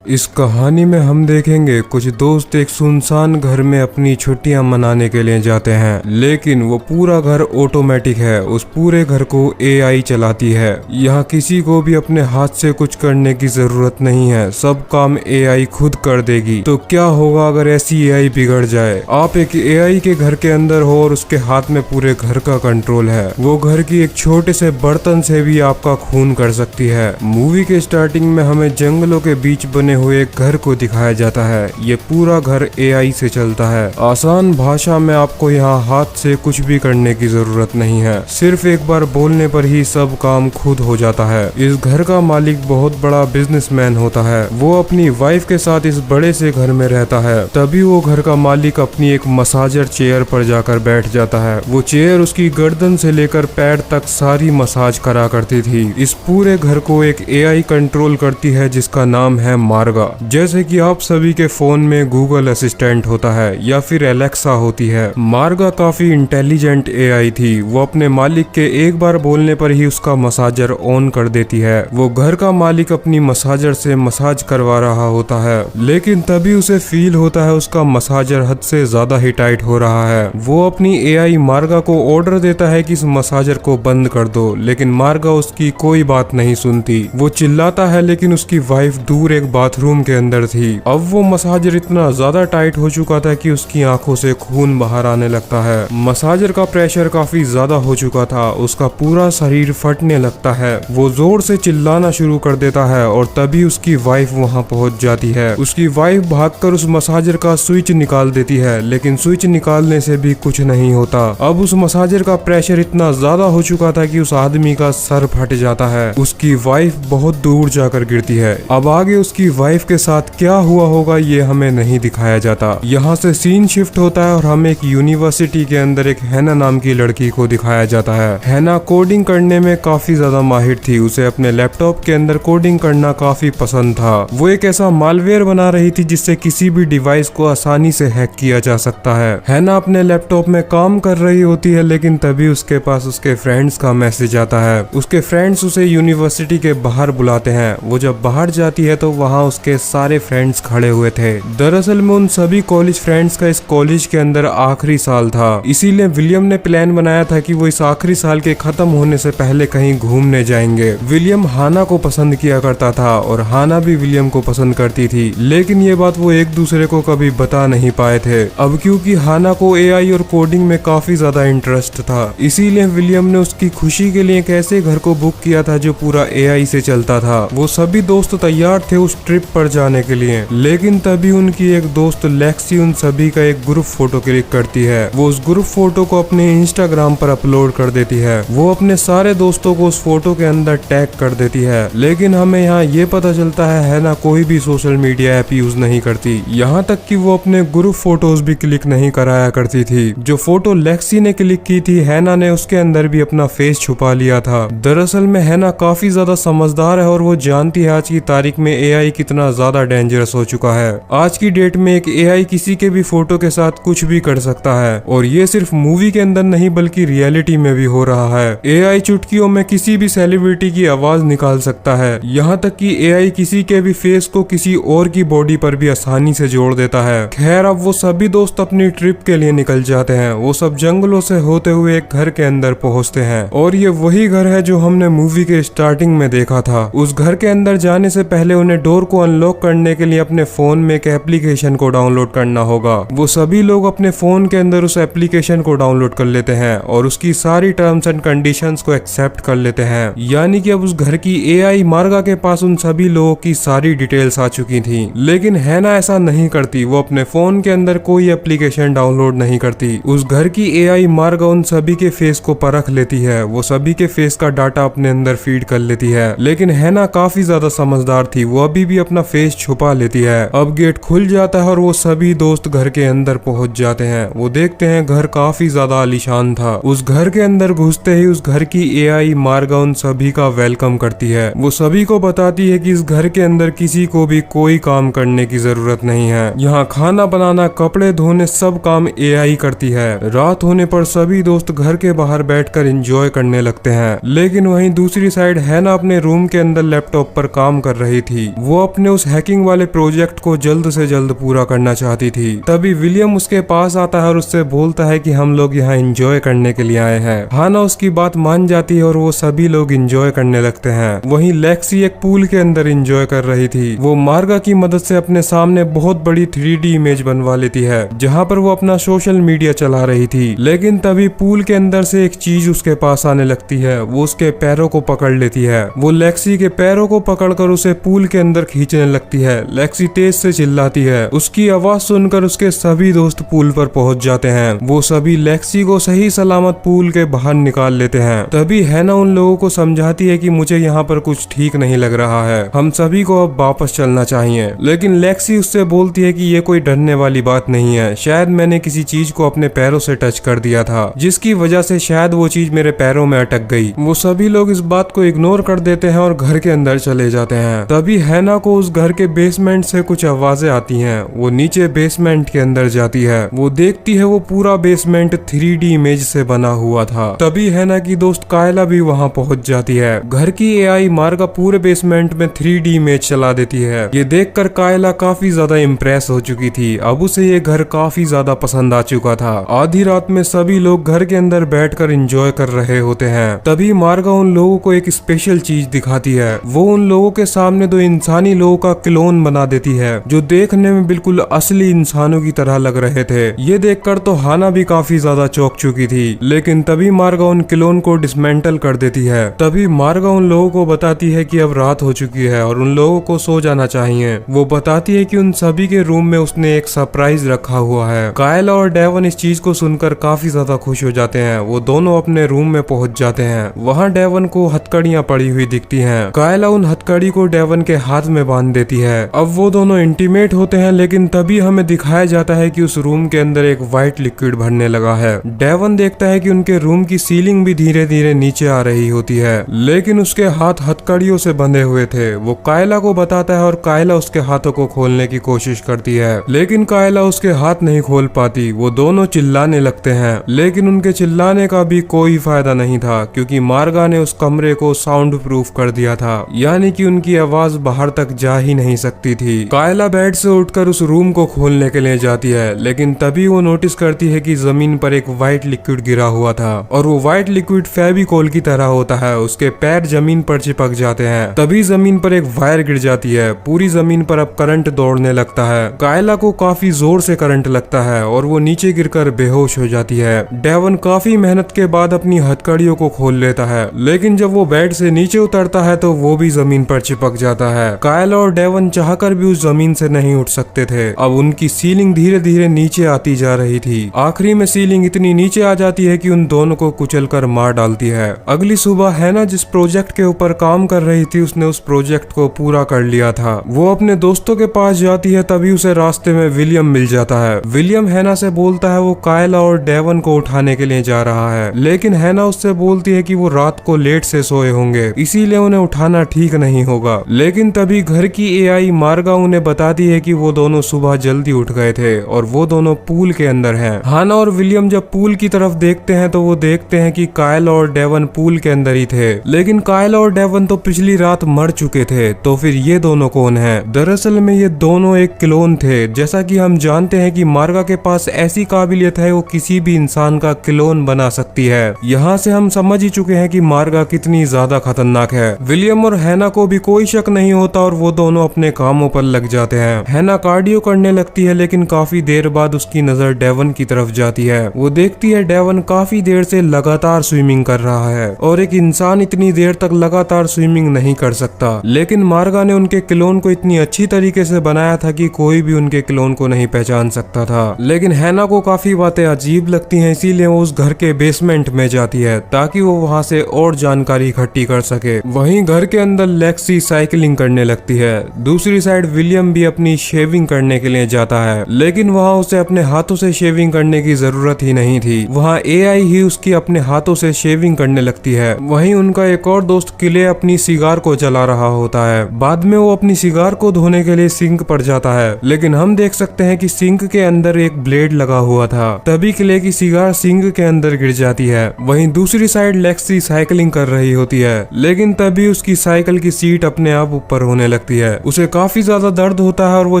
इस कहानी में हम देखेंगे कुछ दोस्त एक सुनसान घर में अपनी छुट्टियां मनाने के लिए जाते हैं, लेकिन वो पूरा घर ऑटोमेटिक है। उस पूरे घर को एआई चलाती है। यहाँ किसी को भी अपने हाथ से कुछ करने की जरूरत नहीं है, सब काम एआई खुद कर देगी। तो क्या होगा अगर ऐसी एआई बिगड़ जाए? आप एक एआई के घर के अंदर हो और उसके हाथ में पूरे घर का कंट्रोल है। वो घर की एक छोटे से बर्तन से भी आपका खून कर सकती है। मूवी के स्टार्टिंग में हमें जंगलों के बीच बने हुए एक घर को दिखाया जाता है। ये पूरा घर एआई से चलता है। आसान भाषा में आपको यहाँ हाथ से कुछ भी करने की जरूरत नहीं है, सिर्फ एक बार बोलने पर ही सब काम खुद हो जाता है। इस घर का मालिक बहुत बड़ा बिजनेसमैन होता है। वो अपनी वाइफ के साथ इस बड़े से घर में रहता है। तभी वो घर का मालिक अपनी एक मसाजर चेयर पर जाकर बैठ जाता है। वो चेयर उसकी गर्दन से लेकर पैर तक सारी मसाज करा करती थी। इस पूरे घर को एक एआई कंट्रोल करती है जिसका नाम है मार्गा। जैसे कि आप सभी के फोन में गूगल असिस्टेंट होता है या फिर एलेक्सा होती है, मार्गा काफी इंटेलिजेंट एआई थी। वो अपने मालिक के एक बार बोलने पर ही उसका मसाजर ऑन कर देती है। वो घर का मालिक अपनी मसाजर से मसाज करवा रहा होता है, लेकिन तभी उसे फील होता है उसका मसाजर हद से ज्यादा ही टाइट हो रहा है। वो अपनी एआई मार्गा को ऑर्डर देता है कि इस मसाजर को बंद कर दो, लेकिन मार्गा उसकी कोई बात नहीं सुनती। वो चिल्लाता है, लेकिन उसकी वाइफ दूर एक बाथरूम के अंदर थी। अब वो मसाजर इतना ज्यादा टाइट हो चुका था कि उसकी आंखों से खून बाहर आने लगता है। मसाजर का प्रेशर काफी ज्यादा हो चुका था, उसका पूरा शरीर फटने लगता है। वो जोर से चिल्लाना शुरू कर देता है और तभी उसकी वाइफ वहां पहुंच जाती है। उसकी वाइफ भागकर उस मसाजर का स्विच निकाल देती है, लेकिन स्विच निकालने से भी कुछ नहीं होता। अब उस मसाजर का प्रेशर इतना ज्यादा हो चुका था कि उस आदमी का सर फट जाता है। उसकी वाइफ बहुत दूर जाकर गिरती है। अब आगे उसकी वाइफ के साथ क्या हुआ होगा ये हमें नहीं दिखाया जाता। यहाँ से सीन शिफ्ट होता है और हमें एक यूनिवर्सिटी के अंदर एक हैना नाम की लड़की को दिखाया जाता है। हैना कोडिंग करने में काफी ज्यादा माहिर थी। उसे अपने लैपटॉप के अंदर कोडिंग करना काफी पसंद था। वो एक ऐसा मालवेयर बना रही थी जिससे किसी भी डिवाइस को आसानी से हैक किया जा सकता है। हैना अपने लैपटॉप में काम कर रही होती है, लेकिन तभी उसके पास उसके फ्रेंड्स का मैसेज आता है। उसके फ्रेंड्स उसे यूनिवर्सिटी के बाहर बुलाते हैं। वो जब बाहर जाती है तो वहाँ उसके सारे फ्रेंड्स खड़े हुए थे। दरअसल में उन सभी कॉलेज फ्रेंड्स का इस कॉलेज के अंदर आखिरी साल था, इसीलिए विलियम ने प्लान बनाया था कि वो इस आखिरी साल के खत्म होने से पहले कहीं घूमने जाएंगे। विलियम हाना को पसंद किया करता था और हाना भी विलियम को पसंद करती थी, लेकिन ये बात वो एक दूसरे को कभी बता नहीं पाए थे। अब क्योंकि हाना को एआई और कोडिंग में काफी ज्यादा इंटरेस्ट था, इसीलिए विलियम ने उसकी खुशी के लिए एक ऐसे घर को बुक किया था जो पूरा एआई से चलता था। वो सभी दोस्त तैयार थे उस ट्रिप पर जाने के लिए, लेकिन तभी उनकी एक दोस्त लेक्सी उन सभी का एक ग्रुप फोटो क्लिक करती है। वो उस ग्रुप फोटो को अपने इंस्टाग्राम पर अपलोड कर देती है। वो अपने सारे दोस्तों को उस फोटो के अंदर टैग कर देती है, लेकिन हमें यहाँ ये पता चलता है ना कोई भी सोशल मीडिया ऐप यूज नहीं करती। यहाँ तक कि वो अपने ग्रुप फोटोज भी क्लिक नहीं कराया करती थी। जो फोटो लेक्सी ने क्लिक की थी, हैना ने उसके अंदर भी अपना फेस छुपा लिया था। दरअसल में हैना काफी ज्यादा समझदार है और वो जानती है आज की तारीख में एआई कितना ज्यादा डेंजरस हो चुका है। आज की डेट में एक एआई किसी के भी फोटो के साथ कुछ भी कर सकता है, और ये सिर्फ मूवी के अंदर नहीं बल्कि रियलिटी में भी हो रहा है। एआई चुटकियों में किसी भी सेलिब्रिटी की आवाज निकाल सकता है। यहाँ तक कि एआई किसी के भी फेस को किसी और की बॉडी पर भी आसानी से जोड़ देता है। खैर, अब वो सभी दोस्त अपनी ट्रिप के लिए निकल जाते हैं। वो सब जंगलों से होते हुए एक घर के अंदर पहुँचते हैं, और ये वही घर है जो हमने मूवी के स्टार्टिंग में देखा था। उस घर के अंदर जाने से पहले उन्हें डोर को अनलॉक करने के लिए अपने फोन में एक एप्लीकेशन को डाउनलोड करना होगा। वो सभी लोग अपने फोन के अंदर उस एप्लीकेशन को डाउनलोड कर लेते हैं और उसकी सारी टर्म्स एंड कंडीशंस को एक्सेप्ट कर लेते हैं। यानी कि अब उस घर की एआई मार्गा के पास उन सभी लोगों की सारी डिटेल्स आ चुकी थी। लेकिन हैना ऐसा नहीं करती। वो अपने फोन के अंदर कोई एप्लीकेशन डाउनलोड नहीं करती। उस घर की एआई मार्गा उन सभी के फेस को परख लेती है। वो सभी के फेस का डाटा अपने अंदर फीड कर लेती है, लेकिन हैना काफी ज्यादा समझदार थी। वो अभी भी अपना फेस छुपा लेती है। अब गेट खुल जाता है और वो सभी दोस्त घर के अंदर पहुंच जाते हैं। वो देखते हैं घर काफी ज्यादा आलीशान था। उस घर के अंदर घुसते ही उस घर की एआई मार्गा उन सभी का वेलकम करती है। वो सभी को बताती है कि इस घर के अंदर किसी को भी कोई काम करने की जरूरत नहीं है। यहाँ खाना बनाना, कपड़े धोने सब काम एआई करती है। रात होने पर सभी दोस्त घर के बाहर बैठकर एंजॉय करने लगते हैं, लेकिन वहीं दूसरी साइड हैना अपने रूम के अंदर लैपटॉप पर काम कर रही थी। वो अपने उस हैकिंग वाले प्रोजेक्ट को जल्द से जल्द पूरा करना चाहती थी। तभी विलियम उसके पास आता है और उससे बोलता है कि हम लोग यहाँ एंजॉय करने के लिए आए हैं। हाना उसकी बात मान जाती है और वो सभी लोग एंजॉय करने लगते हैं। वहीं लेक्सी एक पूल के अंदर एंजॉय कर रही थी। वो मार्गा की मदद से अपने सामने बहुत बड़ी 3D इमेज बनवा लेती है जहाँ पर वो अपना सोशल मीडिया चला रही थी। लेकिन तभी पूल के अंदर से एक चीज उसके पास आने लगती है। वो उसके पैरों को पकड़ लेती है। वो लेक्सी के पैरों को पकड़कर उसे पूल के अंदर खींचने लगती है। लेक्सी तेज से चिल्लाती है। उसकी आवाज सुनकर उसके सभी दोस्त पूल पर पहुंच जाते हैं। वो सभी लेक्सी को सही सलामत पूल के बाहर निकाल लेते हैं। तभी हैना उन लोगों को समझाती है कि मुझे यहाँ पर कुछ ठीक नहीं लग रहा है, हम सभी को अब वापस चलना चाहिए। लेकिन लेक्सी उससे बोलती है कि ये कोई डरने वाली बात नहीं है, शायद मैंने किसी चीज को अपने पैरों से टच कर दिया था जिसकी वजह से शायद वो चीज मेरे पैरों में अटक गई। वो सभी लोग इस बात को इग्नोर कर देते हैं और घर के अंदर चले जाते हैं। तभी हैना को उस घर के बेसमेंट से कुछ आवाजें आती हैं। वो नीचे बेसमेंट के अंदर जाती है। वो देखती है वो पूरा बेसमेंट 3D इमेज से बना हुआ था। तभी हैना की दोस्त कायला भी वहां पहुंच जाती है। घर की एआई मार्गा पूरे बेसमेंट में 3D इमेज चला देती है। ये देखकर कायला काफी ज्यादा इम्प्रेस हो चुकी थी। अब उसे ये घर काफी ज्यादा पसंद आ चुका था। आधी रात में सभी लोग घर के अंदर बैठकर एंजॉय कर रहे होते हैं। तभी मार्गा उन लोगों को एक स्पेशल चीज दिखाती है। वो उन लोगों के सामने दो इंसानी लोगों का क्लोन बना देती है जो देखने में बिल्कुल असली इंसानों की तरह लग रहे थे। ये देखकर तो हाना भी काफी ज्यादा चौंक चुकी थी। लेकिन तभी मार्गा उन क्लोन को डिसमेंटल कर देती है। तभी मार्गा उन लोगों को बताती है कि अब रात हो चुकी है और उन लोगों को सो जाना चाहिए। वो बताती है कि उन सभी के रूम में उसने एक सरप्राइज रखा हुआ है। कायला और डेवन इस चीज को सुनकर काफी ज्यादा खुश हो जाते हैं। वो दोनों अपने रूम में पहुंच जाते हैं। वहाँ डेवन को हथकड़ियां पड़ी हुई दिखती हैं। कायला उन हथकड़ी को डेवन के हाथ में बांध देती है। अब वो दोनों इंटीमेट होते हैं। लेकिन तभी हमें दिखाया जाता है कि उस रूम के अंदर एक व्हाइट लिक्विड भरने लगा है। डेवन देखता है कि उनके रूम की सीलिंग भी धीरे धीरे नीचे आ रही होती है। लेकिन उसके हाथ हथकड़ियों से बंधे हुए थे। वो कायला को बताता है और कायला उसके हाथों को खोलने की कोशिश करती है। लेकिन कायला उसके हाथ नहीं खोल पाती। वो दोनों चिल्लाने लगते हैं। लेकिन उनके चिल्लाने का भी कोई फायदा नहीं था क्योंकि मार्गा ने उस कमरे को साउंड प्रूफ कर दिया था, यानी कि उनकी आवाज बाहर तक जा ही नहीं सकती थी। कायला बेड से उठकर उस रूम को खोलने के लिए जाती है। लेकिन तभी वो नोटिस करती है कि जमीन पर एक व्हाइट लिक्विड गिरा हुआ था और वो व्हाइट लिक्विड फेविकोल की तरह होता है। उसके पैर जमीन पर चिपक जाते हैं। तभी जमीन पर एक वायर गिर जाती है। पूरी जमीन पर अब करंट दौड़ने लगता है। कायला को काफी जोर से करंट लगता है और वो नीचे गिरकर बेहोश हो जाती है। डेवन काफी मेहनत के बाद अपनी हथकड़ियों को खोल लेता है। लेकिन जब वो बेड से नीचे उतरता है तो वो भी जमीन पर चिपक जाता है। कायला और डेवन चाहकर भी उस जमीन से नहीं उठ सकते थे। अब उनकी सीलिंग धीरे धीरे नीचे आती जा रही थी। आखिरी में सीलिंग इतनी नीचे आ जाती है कि उन दोनों को कुचलकर मार डालती है। अगली सुबह हैना जिस प्रोजेक्ट के ऊपर काम कर रही थी उसने उस प्रोजेक्ट को पूरा कर लिया था। वो अपने दोस्तों के पास जाती है। तभी उसे रास्ते में विलियम मिल जाता है। विलियम हैना से बोलता है वो कायला और डेवन को उठाने के लिए जा रहा है। लेकिन हैना उससे बोलती है कि वो रात को लेट से सोए होंगे इसीलिए उन्हें उठाना ठीक नहीं होगा। लेकिन तभी घर की एआई मार्गा उन्हें बताती है कि वो दोनों सुबह जल्दी उठ गए थे और वो दोनों पूल के अंदर हैं। हाना और विलियम जब पूल की तरफ देखते हैं तो वो देखते हैं कि कायला और डेवन पूल के अंदर ही थे। लेकिन कायला और डेवन तो पिछली रात मर चुके थे। तो फिर ये दोनों कौन हैं? दरअसल में ये दोनों एक क्लोन थे। जैसा कि हम जानते हैं कि मार्गा के पास ऐसी काबिलियत है वो किसी भी इंसान का क्लोन बना सकती है। यहाँ से हम समझ ही चुके हैं कि मार्गा कितनी ज्यादा खतरनाक है। विलियम और हैना को भी कोई शक नहीं होता और वो दोनों अपने कामों पर लग जाते हैं। हैना कार्डियो करने लगती है लेकिन काफी देर बाद उसकी नजर डेवन की तरफ जाती है। वो देखती है डेवन काफी देर से लगातार स्विमिंग कर रहा है और एक इंसान इतनी देर तक लगातार स्विमिंग नहीं कर सकता। लेकिन मार्गा ने उनके क्लोन को इतनी अच्छी तरीके से बनाया था कि कोई भी उनके क्लोन को नहीं पहचान सकता था। लेकिन हैना को काफी बातें अजीब लगती हैं इसीलिए वो उस घर के बेसमेंट में जाती है ताकि वो वहाँ से और जानकारी इकट्ठी कर सके। वहीं घर के अंदर लेक्सी साइकिलिंग करने लगती है। दूसरी साइड विलियम भी अपनी शेविंग करने के लिए जाता है लेकिन वहाँ उसे अपने हाथों से शेविंग करने की जरूरत ही नहीं थी। वहाँ एआई ही उसकी अपने हाथों से शेविंग करने लगती है। वहीं उनका एक और दोस्त किले अपनी सिगार को जला रहा होता है। बाद में वो अपनी सिगार को धोने के लिए सिंक पर जाता है लेकिन हम देख सकते हैं कि सिंक के अंदर एक ब्लेड लगा हुआ था। तभी किले की सिगार सिंक के अंदर गिर जाती है। वहीं दूसरी साइड लेक्सी साइकिलिंग कर रही होती है लेकिन तभी उसकी साइकिल की सीट अपने आप ऊपर होने लगती लगती है। उसे काफी ज्यादा दर्द होता है और वो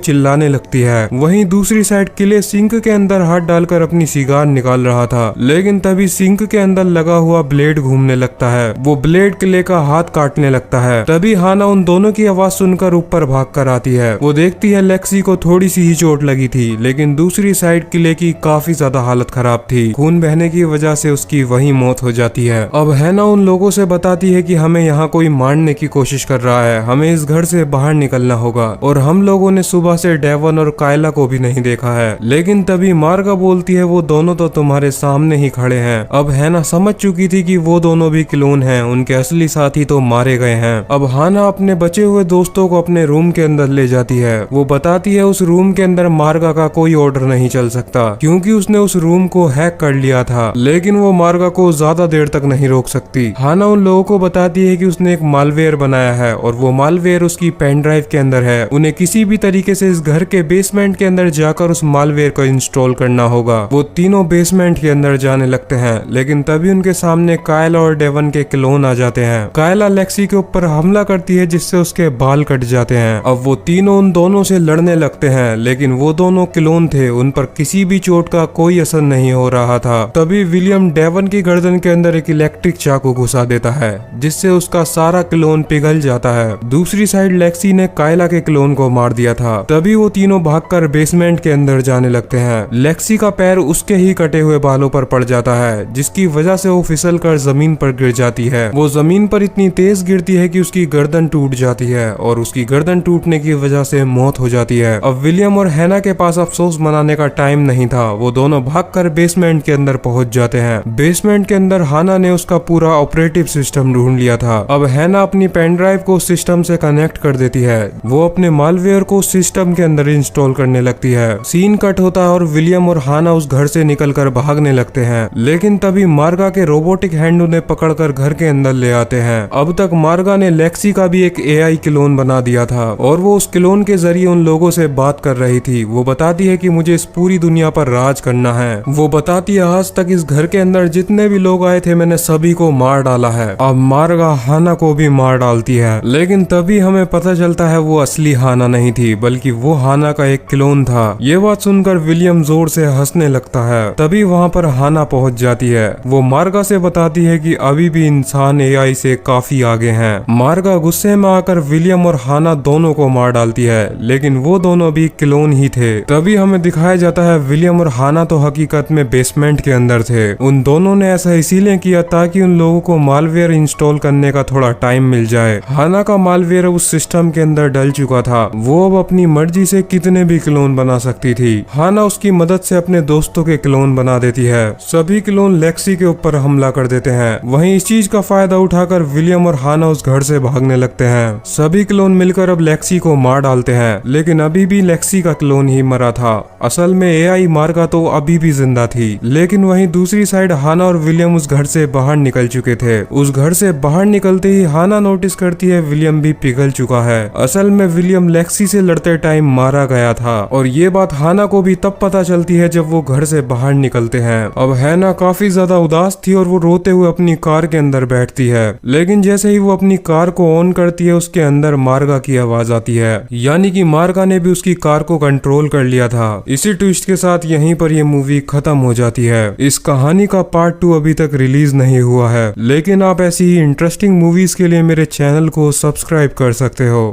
चिल्लाने लगती है। वहीं दूसरी साइड किले सिंक के अंदर हाथ डालकर अपनी सिगार निकाल रहा था, लेकिन तभी सिंक के अंदर लगा हुआ ब्लेड घूमने लगता है। वो ब्लेड किले का हाथ काटने लगता है। तभी हाना उन दोनों की आवाज सुनकर ऊपर भाग कर आती है। वो देखती है लेक्सी को थोड़ी सी ही चोट लगी थी, लेकिन दूसरी साइड किले की काफी ज्यादा हालत खराब थी। खून बहने की वजह से उसकी वहीं मौत हो जाती है। अब हैना उन लोगों से बताती है कि हमें यहाँ कोई मारने की कोशिश कर रहा है, हमें इस घर से बाहर निकलना होगा। और हम लोगों ने सुबह से डेवन और कायला को भी नहीं देखा है। लेकिन तभी मार्गा बोलती है वो दोनों तो तुम्हारे सामने ही खड़े हैं। अब हैना समझ चुकी थी कि वो दोनों भी क्लोन हैं, उनके असली साथी तो मारे गए हैं। अब हाना अपने बचे हुए दोस्तों को अपने रूम के अंदर ले जाती है। वो बताती है उस रूम के अंदर मार्गा का कोई ऑर्डर नहीं चल सकता, क्योंकि उसने उस रूम को हैक कर लिया था। लेकिन वो मार्गा को ज्यादा देर तक नहीं रोक सकती। हाना उन लोगों को बताती है कि उसने एक मालवेयर बनाया है और वो मालवेयर उसकी पेन ड्राइव के अंदर है। उन्हें किसी भी तरीके से इस घर के बेसमेंट के अंदर जाकर उस मालवेयर को इंस्टॉल करना होगा। वो तीनों बेसमेंट के अंदर जाने लगते हैं, लेकिन तभी उनके सामने कायला और डेवन के क्लोन आ जाते हैं। कायला लेक्सी के ऊपर हमला करती है, जिससे उसके बाल कट जाते हैं। अब वो तीनों उन दोनों से लड़ने लगते हैं, लेकिन वो दोनों क्लोन थे, उन पर किसी भी चोट का कोई असर नहीं हो रहा था। तभी विलियम डेवन की गर्दन के अंदर एक इलेक्ट्रिक चाकू घुसा देता है, जिससे उसका सारा क्लोन पिघल जाता है। दूसरी साइड लेक्सी ने कायला के क्लोन को मार दिया था। तभी वो तीनों भागकर बेसमेंट के अंदर जाने लगते हैं। लेक्सी का पैर उसके ही कटे हुए बालों पर पड़ जाता है, जिसकी वजह से वो फिसल कर जमीन पर गिर जाती है। वो जमीन पर इतनी तेज गिरती है कि उसकी गर्दन टूट जाती है और उसकी गर्दन टूटने की वजह से मौत हो जाती है। अब विलियम और हैना के पास अफसोस मनाने का टाइम नहीं था। वो दोनों भागकर बेसमेंट के अंदर पहुंच जाते हैं। बेसमेंट के अंदर हाना ने उसका पूरा ऑपरेटिव सिस्टम ढूंढ लिया था। अब हैना अपनी पेन ड्राइव को सिस्टम से कनेक्ट कर देती है। वो अपने मालवेयर को सिस्टम के अंदर इंस्टॉल करने लगती है। सीन कट होता है और विलियम और हाना उस घर से निकलकर भागने लगते हैं, लेकिन तभी मार्गा के रोबोटिक हैंड उन्हें पकड़कर घर के अंदर ले आते हैं। अब तक मार्गा ने लेक्सी का भी एक एआई क्लोन बना दिया था और वो उस क्लोन के जरिए उन लोगों से बात कर रही थी। वो बताती है कि मुझे इस पूरी दुनिया पर राज करना है। वो बताती है आज तक इस घर के अंदर जितने भी लोग आए थे मैंने सभी को मार डाला है। अब मार्गा हाना को भी मार डालती है, लेकिन तभी हमें पता चलता है वो असली हाना नहीं थी, बल्कि वो हाना का एक क्लोन था। ये बात सुनकर विलियम जोर से हंसने लगता है। तभी वहाँ पर हाना पहुँच जाती है। वो मार्गा से बताती है कि अभी भी इंसान एआई से काफी आगे हैं। मार्गा गुस्से में आकर विलियम और हाना दोनों को मार डालती है, लेकिन वो दोनों भी क्लोन ही थे। तभी हमें दिखाया जाता है विलियम और हाना तो हकीकत में बेसमेंट के अंदर थे। उन दोनों ने ऐसा इसीलिए किया ताकि उन लोगों को मालवेयर इंस्टॉल करने का थोड़ा टाइम मिल जाए। हाना का मालवेयर उस सिस्टम के अंदर डल चुका था। वो अब अपनी मर्जी से कितने भी क्लोन बना सकती थी। हाना उसकी मदद से अपने दोस्तों के क्लोन बना देती है। सभी क्लोन लेक्सी के ऊपर हमला कर देते हैं। वहीं इस चीज का फायदा उठाकर विलियम और हाना उस घर से भागने लगते हैं। सभी क्लोन मिलकर अब लेक्सी को मार डालते हैं, लेकिन अभी भी लेक्सी का क्लोन ही मरा था। असल में एआई मार्गा तो अभी भी जिंदा थी। लेकिन वहीं दूसरी साइड हाना और विलियम उस घर से बाहर निकल चुके थे। उस घर से बाहर निकलते ही हाना नोटिस करती है विलियम भी पिघल चुका है। असल में विलियम लेक्सी से लड़ते टाइम मारा गया था और ये बात हाना को भी तब पता चलती है जब वो घर से बाहर निकलते हैं। अब हैना काफी ज्यादा उदास थी और वो रोते हुए अपनी कार के अंदर बैठती है, लेकिन जैसे ही वो अपनी कार को ऑन करती है उसके अंदर मार्गा की आवाज आती है, यानी कि मार्गा ने भी उसकी कार को कंट्रोल कर लिया था। इसी ट्विस्ट के साथ यहीं पर ये मूवी खत्म हो जाती है। इस कहानी का पार्ट 2 अभी तक रिलीज नहीं हुआ है, लेकिन आप ऐसी ही इंटरेस्टिंग मूवीज के लिए मेरे चैनल को सब्सक्राइब कर सकते हो।